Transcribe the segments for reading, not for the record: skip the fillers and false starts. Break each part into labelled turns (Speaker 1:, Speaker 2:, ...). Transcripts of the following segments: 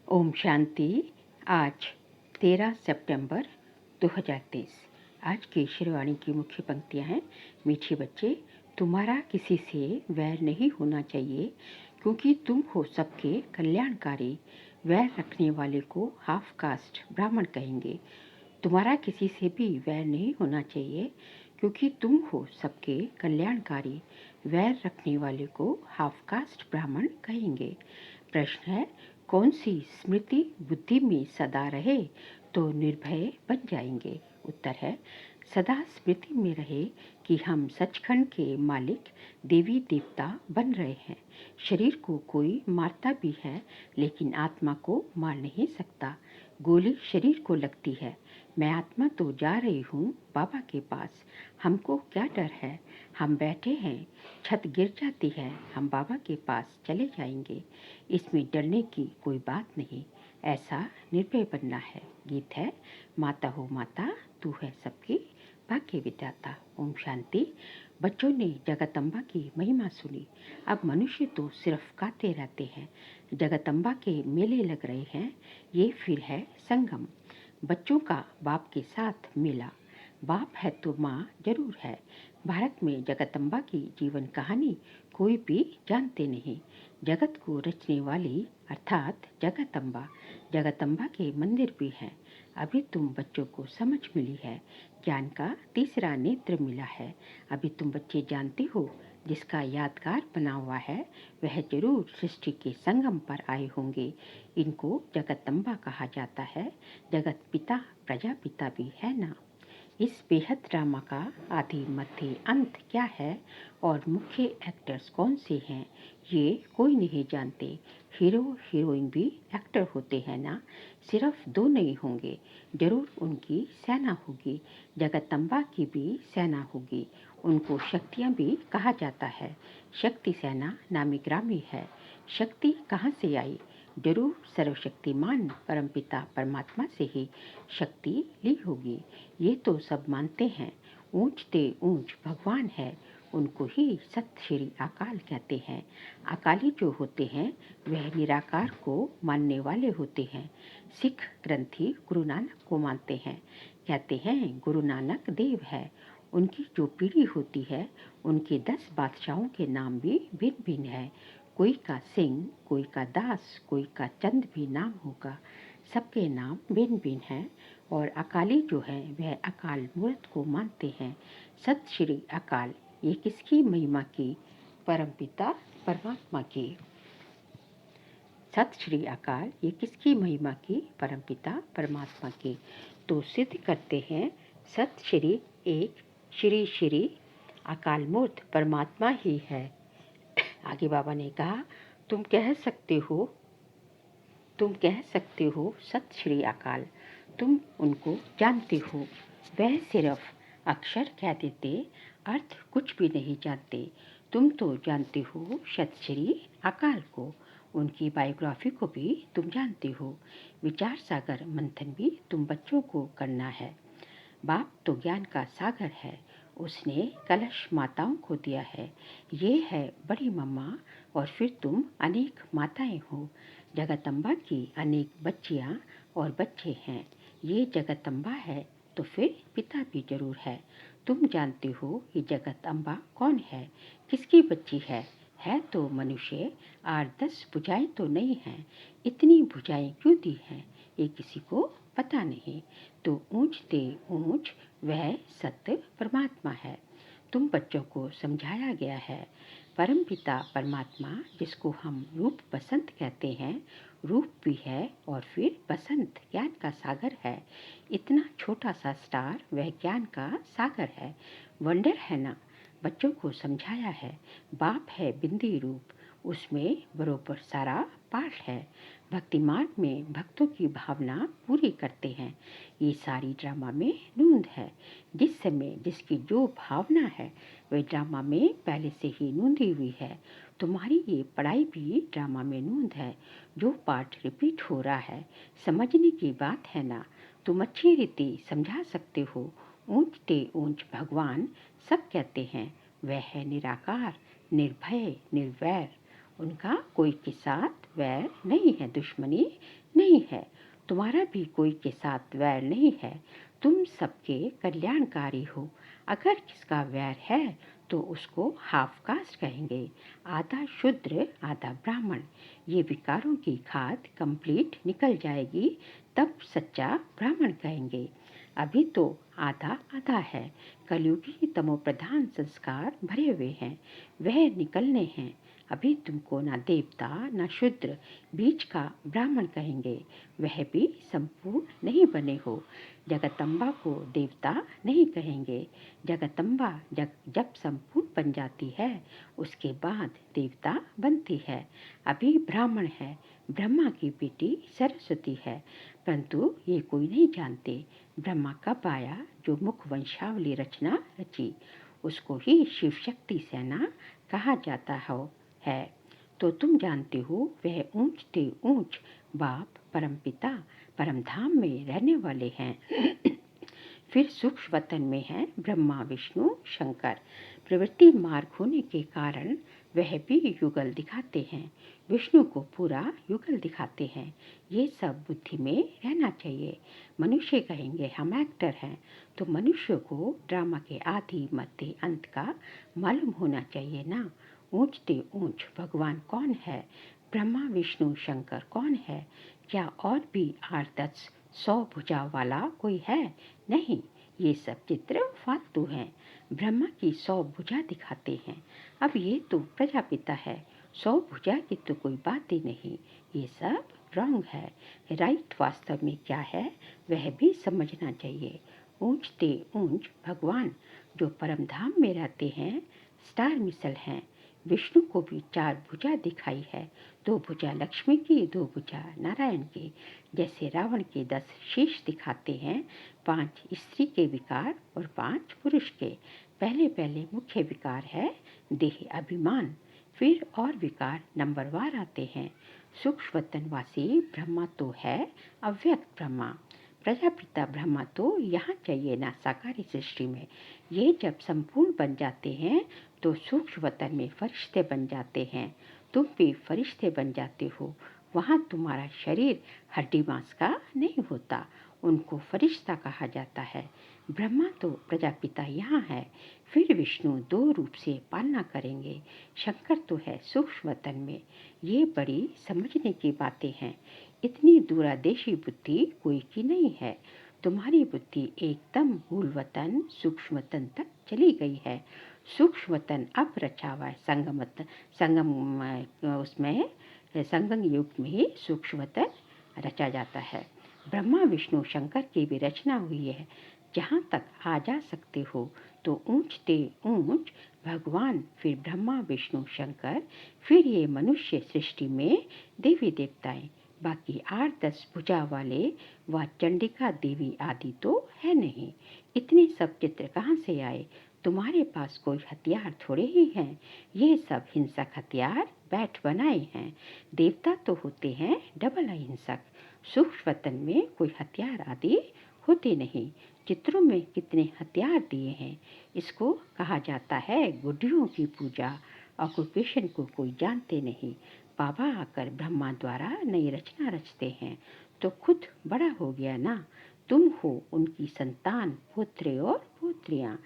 Speaker 1: ओम शांति। आज 13 सितंबर 2023। आज की शेरवाणी की मुख्य पंक्तियां हैं। मीठे बच्चे, तुम्हारा किसी से वैर नहीं होना चाहिए, क्योंकि तुम हो सबके कल्याणकारी। वैर रखने वाले को हाफ कास्ट ब्राह्मण कहेंगे। तुम्हारा किसी से भी वैर नहीं होना चाहिए, क्योंकि तुम हो सबके कल्याणकारी। वैर रखने वाले को हाफ कास्ट ब्राह्मण कहेंगे। प्रश्न है, कौन सी स्मृति बुद्धि में सदा रहे तो निर्भय बन जाएंगे? उत्तर है, सदा स्मृति में रहे कि हम सचखंड के मालिक देवी देवता बन रहे हैं। शरीर को कोई मारता भी है, लेकिन आत्मा को मार नहीं सकता। गोली शरीर को लगती है, मैं आत्मा तो जा रही हूँ बाबा के पास। हमको क्या डर है? हम बैठे हैं, छत गिर जाती है, हम बाबा के पास चले जाएंगे। इसमें डरने की कोई बात नहीं, ऐसा निर्भय बनना है। गीत है, माता हो माता, तू है सबकी भाग्य विधाता। ओम शांति। बच्चों ने जगदम्बा की महिमा सुनी। अब मनुष्य तो सिर्फ गाते रहते हैं। जगदम्बा के मेले लग रहे हैं, ये फिर है संगम। बच्चों का बाप के साथ मेला। बाप है तो माँ जरूर है। भारत में जगदम्बा की जीवन कहानी कोई भी जानते नहीं। जगत को रचने वाली अर्थात जगदम्बा। जगदम्बा के मंदिर भी हैं। अभी तुम बच्चों को समझ मिली है, ज्ञान का तीसरा नेत्र मिला है। अभी तुम बच्चे जानते हो, जिसका यादगार बना हुआ है वह जरूर सृष्टि के संगम पर आए होंगे। इनको जगदम्बा कहा जाता है। जगत पिता प्रजापिता भी है ना। इस बेहद ड्रामा का आदि मध्य अंत क्या है और मुख्य एक्टर्स कौन से हैं, ये कोई नहीं जानते। हीरो हीरोइन भी एक्टर होते हैं ना। सिर्फ दो नहीं होंगे, जरूर उनकी सेना होगी। जगदम्बा की भी सेना होगी। उनको शक्तियाँ भी कहा जाता है। शक्ति सेना नामी ग्रामी है। शक्ति कहाँ से आई? जरूर सर्वशक्तिमान परमपिता परमात्मा से ही शक्ति ली होगी। ये तो सब मानते हैं। ऊंचते ऊंच भगवान है, उनको ही सत श्री अकाल कहते हैं। अकाली जो होते हैं वह निराकार को मानने वाले होते हैं। सिख ग्रंथी गुरु नानक को मानते हैं, कहते हैं गुरु नानक देव है। उनकी जो पीढ़ी होती है, उनके 10 बादशाहों के नाम भी भिन्न भिन्न है। कोई का सिंह, कोई का दास, कोई का चंद भी नाम होगा। सबके नाम भिन्न भिन्न हैं। और अकाली जो है वह अकाल मूर्त को मानते हैं। सत श्री अकाल, ये किसकी महिमा की? परमपिता परमात्मा की। सत श्री अकाल, ये किसकी महिमा की? परमपिता परमात्मा की। तो सिद्ध करते हैं, सत श्री एक श्री श्री अकाल मूर्त परमात्मा ही है। आगे बाबा ने कहा, तुम कह सकते हो सत श्री अकाल। तुम उनको जानते हो, वह सिर्फ अक्षर कह देते, अर्थ कुछ भी नहीं जानते। तुम तो जानते हो सत श्री अकाल को, उनकी बायोग्राफी को भी तुम जानते हो। विचार सागर मंथन भी तुम बच्चों को करना है। बाप तो ज्ञान का सागर है, उसने कलश माताओं को दिया है। ये है बड़ी मम्मा, और फिर तुम अनेक माताएं हो। जगदम्बा की अनेक बच्चियां और बच्चे हैं। ये जगदम्बा है तो फिर पिता भी जरूर है। तुम जानते हो ये जगदम्बा कौन है, किसकी बच्ची है तो मनुष्य। 8-10 भुजाएं तो नहीं हैं, इतनी भुजाएं क्यों दी हैं, ये किसी को पता नहीं। तो ऊंचते ऊंच वह सत्य परमात्मा है। तुम बच्चों को समझाया गया है। परमपिता परमात्मा, जिसको हम रूप बसंत कहते हैं, रूप भी है और फिर बसंत ज्ञान का सागर है। इतना छोटा सा स्टार वह ज्ञान का सागर है। वंडर है ना। बच्चों को समझाया है, बाप है बिंदी रूप, उसमें बरोबर सारा पाठ है। भक्ति मार्ग में भक्तों की भावना पूरी करते हैं। ये सारी ड्रामा में नूंद है। जिस समय जिसकी जो भावना है वह ड्रामा में पहले से ही नूंदी हुई है। तुम्हारी ये पढ़ाई भी ड्रामा में नूंद है। जो पाठ रिपीट हो रहा है, समझने की बात है ना। तुम अच्छी रीति समझा सकते हो। ऊंचते ऊंच भगवान सब कहते हैं, वह है निराकार, निर्भय, निर्वैर। उनका कोई के साथ वैर नहीं है, दुश्मनी नहीं है। तुम्हारा भी कोई के साथ वैर नहीं है। तुम सबके कल्याणकारी हो। अगर किसका वैर है तो उसको हाफ कास्ट कहेंगे, आधा शूद्र आधा ब्राह्मण। ये विकारों की खाद कंप्लीट निकल जाएगी तब सच्चा ब्राह्मण कहेंगे। अभी तो आधा आधा है। कलयुगी तमोप्रधान संस्कार भरे हुए हैं, वह निकलने हैं। अभी तुमको ना देवता ना शूद्र, बीच का ब्राह्मण कहेंगे। वह भी संपूर्ण नहीं बने हो। जगदम्बा को देवता नहीं कहेंगे। जगदम्बा जब संपूर्ण बन जाती है उसके बाद देवता बनती है। अभी ब्राह्मण है, ब्रह्मा की बेटी सरस्वती है, परंतु ये कोई नहीं जानते ब्रह्मा कब आया जो मुख वंशावली रचना रची। उसको ही शिव शक्ति सेना कहा जाता है। तो तुम जानते हो वह ऊंच ते ऊंच बाप परमपिता परमधाम में रहने वाले हैं। फिर सूक्ष्म वतन में है ब्रह्मा विष्णु शंकर। प्रवृत्ति मार्ग होने के कारण वह भी युगल दिखाते हैं, विष्णु को पूरा युगल दिखाते हैं। ये सब बुद्धि में रहना चाहिए। मनुष्य कहेंगे हम एक्टर हैं, तो मनुष्य को ड्रामा के आदि मध्य अंत का मालूम होना चाहिए ना। ऊंच ते ऊंच भगवान कौन है, ब्रह्मा विष्णु शंकर कौन है? क्या और भी 8-10-100 भुजा वाला कोई है? नहीं, ये सब चित्र फालतू हैं। ब्रह्मा की 100 भुजा दिखाते हैं। अब ये तो प्रजापिता है, 100 भुजा की तो कोई बात ही नहीं। ये सब रॉन्ग है। राइट वास्तव में क्या है वह भी समझना चाहिए। ऊंच ते ऊंच भगवान जो परमधाम में रहते हैं स्टार मिसल हैं। विष्णु को भी 4 भुजा दिखाई है, 2 भुजा लक्ष्मी की, 2 भुजा नारायण की। जैसे रावण के 10 शीश दिखाते हैं, 5 स्त्री के विकार और 5 पुरुष के। पहले मुख्य विकार है देह अभिमान, फिर और विकार नंबरवार आते हैं। सूक्ष्म वतनवासी ब्रह्मा तो है अव्यक्त ब्रह्मा। प्रजापिता ब्रह्मा तो यहाँ चाहिए ना साकारी सृष्टि में। ये जब संपूर्ण बन जाते हैं तो सूक्ष्म वतन में फरिश्ते बन जाते हैं। तुम भी फरिश्ते बन जाते हो। वहाँ तुम्हारा शरीर हड्डी मांस का नहीं होता, उनको फरिश्ता कहा जाता है। ब्रह्मा तो प्रजापिता यहाँ है, फिर विष्णु 2 रूप से पालना करेंगे। शंकर तो है सूक्ष्म वतन में। ये बड़ी समझने की बातें हैं। इतनी दूरादेशी बुद्धि कोई की नहीं है। तुम्हारी बुद्धि एकदम मूल वतन सूक्ष्म वतन तक चली गई है। सूक्ष्म वतन अब रचा हुआ है संगम युग में ही सूक्ष्म वतन रचा जाता है। ब्रह्मा विष्णु शंकर की भी रचना हुई है। जहाँ तक आ जा सकते हो तो ऊंच ते ऊंच भगवान, फिर ब्रह्मा विष्णु शंकर, फिर ये मनुष्य सृष्टि में देवी देवताएं। बाकी 8-10 भुजा वाले व चंडिका देवी आदि तो है नहीं। इतने सब चित्र कहाँ से आए? तुम्हारे पास कोई हथियार थोड़े ही हैं। ये सब हिंसक हथियार बैठ बनाए हैं। देवता तो होते हैं डबल अहिंसक। सूक्ष्म वतन में कोई हथियार आदि होते नहीं। चित्रों में कितने हथियार दिए हैं। इसको कहा जाता है गुड्डियों की पूजा। ऑक्यूपेशन को कोई जानते नहीं। बाबा आकर ब्रह्मा द्वारा नई रचना रचते हैं तो खुद बड़ा हो गया ना। तुम हो उनकी संतान, पुत्र और पुत्रियां।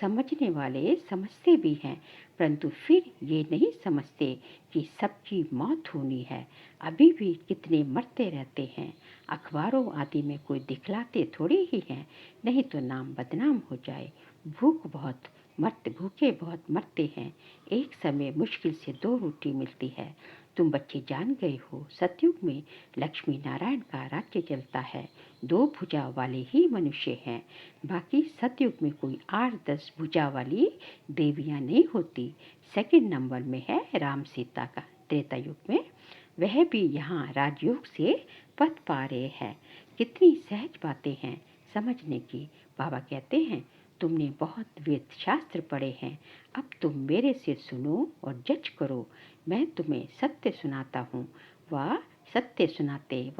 Speaker 1: समझने वाले समझते भी हैं, परंतु फिर ये नहीं समझते कि सबकी मौत होनी है। अभी भी कितने मरते रहते हैं। अखबारों आदि में कोई दिखलाते थोड़े ही हैं, नहीं तो नाम बदनाम हो जाए। भूखे बहुत मरते हैं। एक समय मुश्किल से 2 रोटी मिलती है। तुम बच्चे जान गए हो सतयुग में लक्ष्मी नारायण का राज्य चलता है। 2 भुजा वाले ही मनुष्य हैं। बाकी सतयुग में कोई 8-10 भुजा वाली देवियां नहीं होती। सेकंड नंबर में है राम सीता का त्रेता युग में। वह भी यहाँ राजयोग से पथ पा रहे हैं। कितनी सहज बातें हैं समझने की। बाबा कहते हैं तुमने बहुत वेद शास्त्र पढ़े हैं, अब तुम मेरे से सुनो और जज करो। मैं तुम्हें सत्य सुनाता हूँ, वह सत्य सुनाते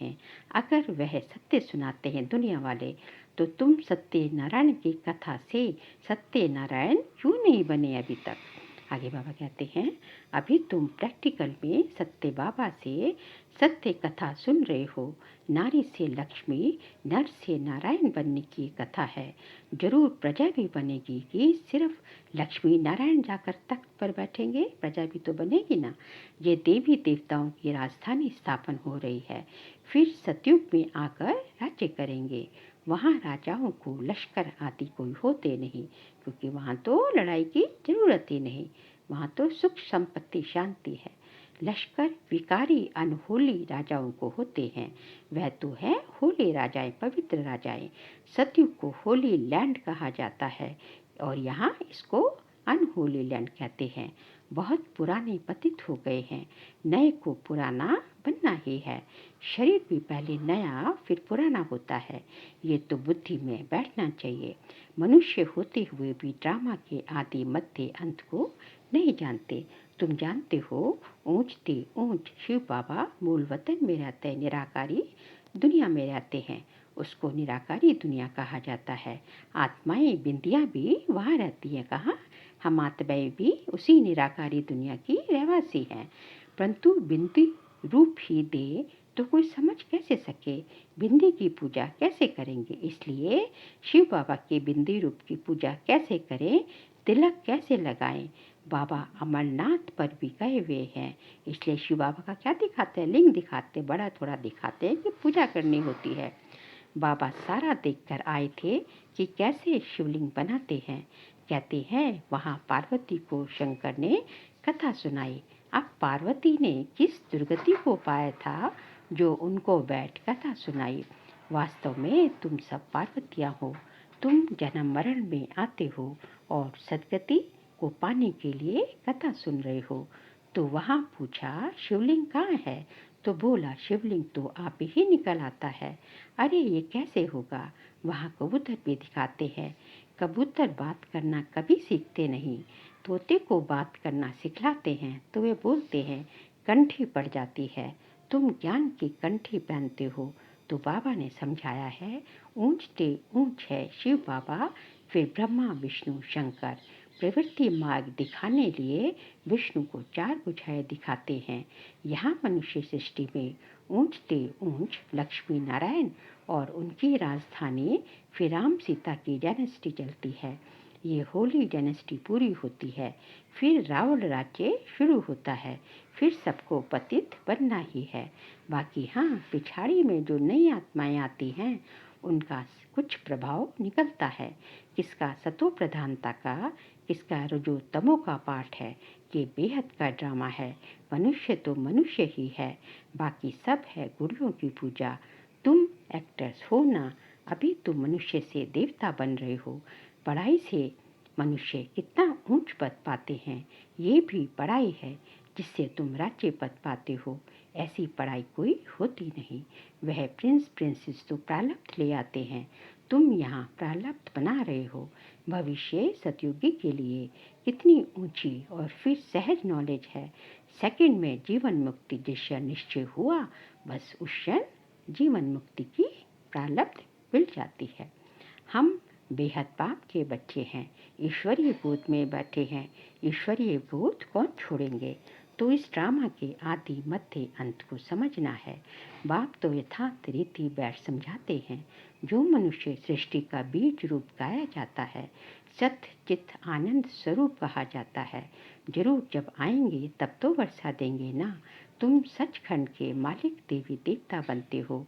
Speaker 1: हैं। अगर वह सत्य सुनाते हैं दुनिया वाले, तो तुम सत्य नारायण की कथा से सत्य नारायण क्यों नहीं बने अभी तक? आगे बाबा कहते हैं, अभी तुम प्रैक्टिकल में सत्य बाबा से सत्य कथा सुन रहे हो। नारी से लक्ष्मी, नर से नारायण बनने की कथा है। जरूर प्रजा भी बनेगी कि सिर्फ लक्ष्मी नारायण जाकर तख्त पर बैठेंगे, प्रजा भी तो बनेगी ना। ये देवी देवताओं की राजधानी स्थापन हो रही है, फिर सतयुग में आकर राज्य करेंगे। वहाँ राजाओं को लश्कर आदि कोई होते नहीं, क्योंकि वहाँ तो लड़ाई की जरूरत ही नहीं। वहाँ तो सुख संपत्ति शांति है। लश्कर विकारी अनहोली राजाओं को होते हैं। वह तो है होली राजाएं, पवित्र राजाएं। सतयुग को होली लैंड कहा जाता है और यहाँ इसको अनहोली लैंड कहते हैं। बहुत पुराने पतित हो गए हैं, नए को पुराना बनना ही है। शरीर भी पहले नया फिर पुराना होता है, ये तो बुद्धि में बैठना चाहिए। मनुष्य होते हुए भी ड्रामा के आदि मध्य अंत को नहीं जानते। तुम जानते हो, ऊंचते ऊंच शिव बाबा मूल वतन में रहते, निराकारी दुनिया में रहते हैं, उसको निराकारी दुनिया कहा जाता है। आत्माएं बिंदियाँ भी वहाँ रहती हैं। कहाँ? हम आत्माएं भी उसी निराकारी दुनिया की रहवासी हैं। परंतु बिंदी रूप ही दे तो कोई समझ कैसे सके, बिंदी की पूजा कैसे करेंगे। इसलिए शिव बाबा के बिंदी रूप की पूजा कैसे करें, तिलक कैसे लगाएं। बाबा अमरनाथ पर भी गए हुए हैं, इसलिए शिव बाबा का क्या दिखाते हैं, लिंग दिखाते, बड़ा थोड़ा दिखाते हैं कि पूजा करनी होती है। बाबा सारा देखकर आए थे कि कैसे शिवलिंग बनाते हैं। कहते हैं वहाँ पार्वती को शंकर ने कथा सुनाई। अब पार्वती ने किस दुर्गति को पाया था जो उनको बैठ कथा सुनाई। वास्तव में तुम सब पार्वतियाँ हो, तुम जन्म मरण में आते हो और सदगति को पाने के लिए कथा सुन रहे हो। तो वहाँ पूछा शिवलिंग कहाँ है, तो बोला शिवलिंग तो आप ही निकल आता है। अरे ये कैसे होगा, वहाँ कबूतर भी दिखाते हैं। कबूतर बात करना कभी सीखते नहीं, तोते को बात करना सिखलाते हैं तो वे बोलते हैं, कंठी पड़ जाती है। तुम ज्ञान की कंठी पहनते हो। तो बाबा ने समझाया है, ऊंचते ऊंच है शिव बाबा, फिर ब्रह्मा विष्णु शंकर। प्रवृत्ति मार्ग दिखाने लिए विष्णु को 4 भुजाएं दिखाते हैं। यहाँ मनुष्य सृष्टि में ऊंचते ऊंच लक्ष्मी नारायण और उनकी राजधानी, फिर राम सीता की डायनेस्टी चलती है। ये होली डायनेस्टी पूरी होती है, फिर रावण राज्य शुरू होता है, फिर सबको पतित बनना ही है। बाकी हाँ, पिछाड़ी में जो नई आत्माएं आती हैं उनका कुछ प्रभाव निकलता है। किसका सतो प्रधानता का, किसका रजो तमो का पाठ है, ये बेहद का ड्रामा है। मनुष्य तो मनुष्य ही है, बाकी सब है गुरुओं की पूजा। तुम एक्टर्स हो ना, अभी तुम मनुष्य से देवता बन रहे हो। पढ़ाई से मनुष्य कितना ऊंच पद पाते हैं, ये भी पढ़ाई है जिससे तुम राज्य पद पाते हो। ऐसी पढ़ाई कोई होती नहीं, वह प्रिंस प्रिंसेस तो प्रारब्ध ले आते हैं। तुम यहाँ प्रारब्ध बना रहे हो। भविष्य सतयुगी के लिए कितनी ऊंची और फिर सहज नॉलेज है। सेकंड में जीवन मुक्ति जिस क्षण निश्चय हुआ, बस उस क्षण जीवन मुक्ति की प्रारब्ध मिल जाती है। हम बेहद पाप के बच्चे हैं, ईश्वरीय भूत में बैठे हैं। ईश्वरीय भूत कौन छोड़ेंगे। तो इस ड्रामा के आदि मध्य अंत को समझना है। बाप तो यथार्थ रीति बैठ समझाते हैं। जो मनुष्य सृष्टि का बीज रूप गाया जाता है, सत्य चित्त आनंद स्वरूप कहा जाता है। जरूर जब आएंगे तब तो वर्षा देंगे ना। तुम सचखंड के मालिक देवी देवता बनते हो,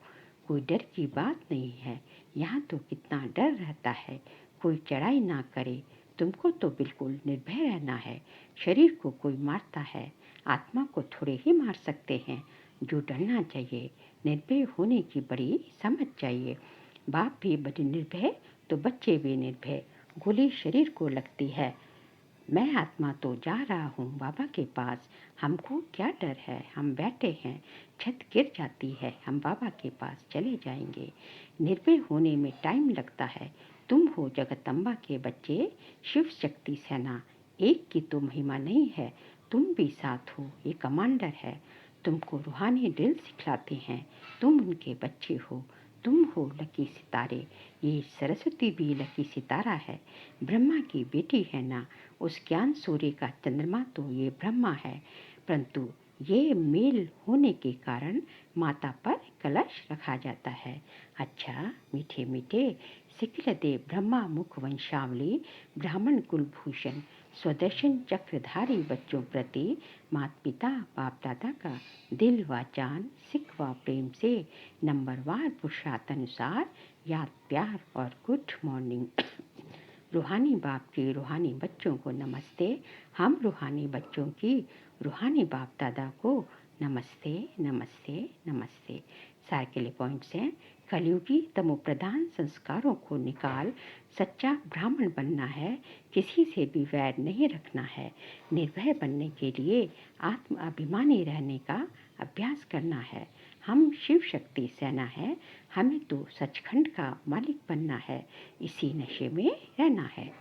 Speaker 1: कोई डर की बात नहीं है। यहाँ तो कितना डर रहता है, कोई चढ़ाई ना करे। तुमको तो बिल्कुल निर्भय रहना है। शरीर को कोई मारता है, आत्मा को थोड़े ही मार सकते हैं। जो डरना चाहिए, निर्भय होने की बड़ी समझ चाहिए। बाप भी बड़े निर्भय तो बच्चे भी निर्भय। गोली शरीर को लगती है, मैं आत्मा तो जा रहा हूँ बाबा के पास, हमको क्या डर है। हम बैठे हैं, छत गिर जाती है, हम बाबा के पास चले जाएंगे। निर्भय होने में टाइम लगता है। तुम हो जगदम्बा के बच्चे, शिव शक्ति सेना। एक की तो महिमा नहीं है, तुम भी साथ हो। ये कमांडर है, तुमको रूहानी ड्रिल सिखलाते हैं। तुम उनके बच्चे हो, तुम हो लकी सितारे, ये सरस्वती भी लकी सितारा है। ब्रह्मा की बेटी है ना, उस ज्ञान सूर्य का चंद्रमा तो ये ब्रह्मा है। परंतु ये मेल होने के कारण माता पर कलश रखा जाता है। अच्छा मीठे मीठे सिकिलदेव ब्रह्मा मुख वंशावली, ब्राह्मण कुलभूषण, स्वदर्शन चक्रधारी बच्चों प्रति माता पिता बाप दादा का दिल व जान सिख व प्रेम से नंबरवार पुरुषार्थानुसार याद प्यार और गुड मॉर्निंग। रूहानी बाप के रूहानी बच्चों को नमस्ते। हम रूहानी बच्चों की रूहानी बाप दादा को नमस्ते नमस्ते नमस्ते। सार के लिए पॉइंट्स हैं। कलयुगी तमोप्रधान संस्कारों को निकाल सच्चा ब्राह्मण बनना है, किसी से भी वैर नहीं रखना है, निर्भय बनने के लिए आत्म अभिमानी रहने का अभ्यास करना है। हम शिव शक्ति सेना है, हमें तो सचखंड का मालिक बनना है, इसी नशे में रहना है।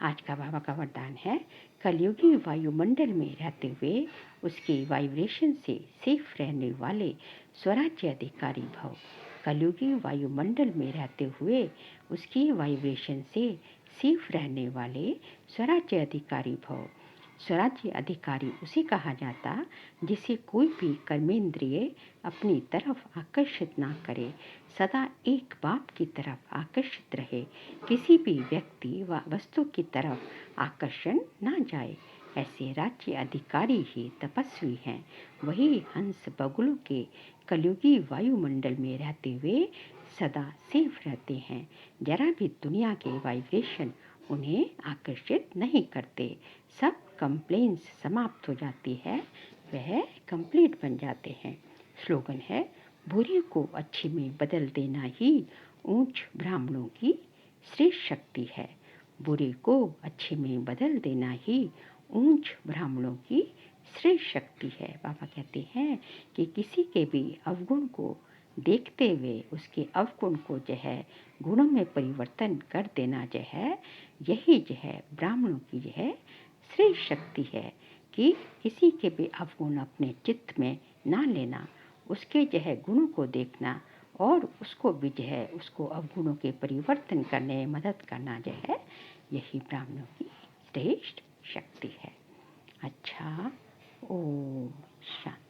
Speaker 1: आज का बाबा का वरदान है, कलयुगी वायुमंडल में रहते हुए उसके वाइब्रेशन से सेफ रहने वाले स्वराज्य अधिकारी भव। कलयुगी वायुमंडल में रहते हुए उसकी वाइब्रेशन से सेफ रहने वाले स्वराज्य अधिकारी भव। स्वराज्य अधिकारी उसे कहा जाता जिसे कोई भी कर्मेंद्रिय अपनी तरफ आकर्षित ना करे, सदा एक बाप की तरफ आकर्षित रहे, किसी भी व्यक्ति व वस्तु की तरफ आकर्षण ना जाए। ऐसे राज्य अधिकारी ही तपस्वी हैं। वही हंस बगुलों के कलयुगी वायुमंडल में रहते हुए सदा सेफ रहते हैं। जरा भी दुनिया के वाइब्रेशन उन्हें आकर्षित नहीं करते। सब कंप्लेंट्स समाप्त हो जाती है, वह कंप्लीट बन जाते हैं। स्लोगन है, बुरी को अच्छी में बदल देना ही ऊंच ब्राह्मणों की श्रेष्ठ शक्ति है। बुरे को अच्छे में बदल देना ही ऊंच ब्राह्मणों की श्रेष्ठ शक्ति है। बाबा कहते हैं कि किसी के भी अवगुण को देखते हुए उसके अवगुण को जो है गुणों में परिवर्तन कर देना जो है, यही जो है ब्राह्मणों की जो है श्रेष्ठ शक्ति है। कि किसी के भी अवगुण अपने चित्त में ना लेना, उसके जो है गुणों को देखना और उसको भी जो है उसको अवगुणों के परिवर्तन करने में मदद करना जो है, यही ब्राह्मणों की श्रेष्ठ शक्ति है। अच्छा, ओम शांति।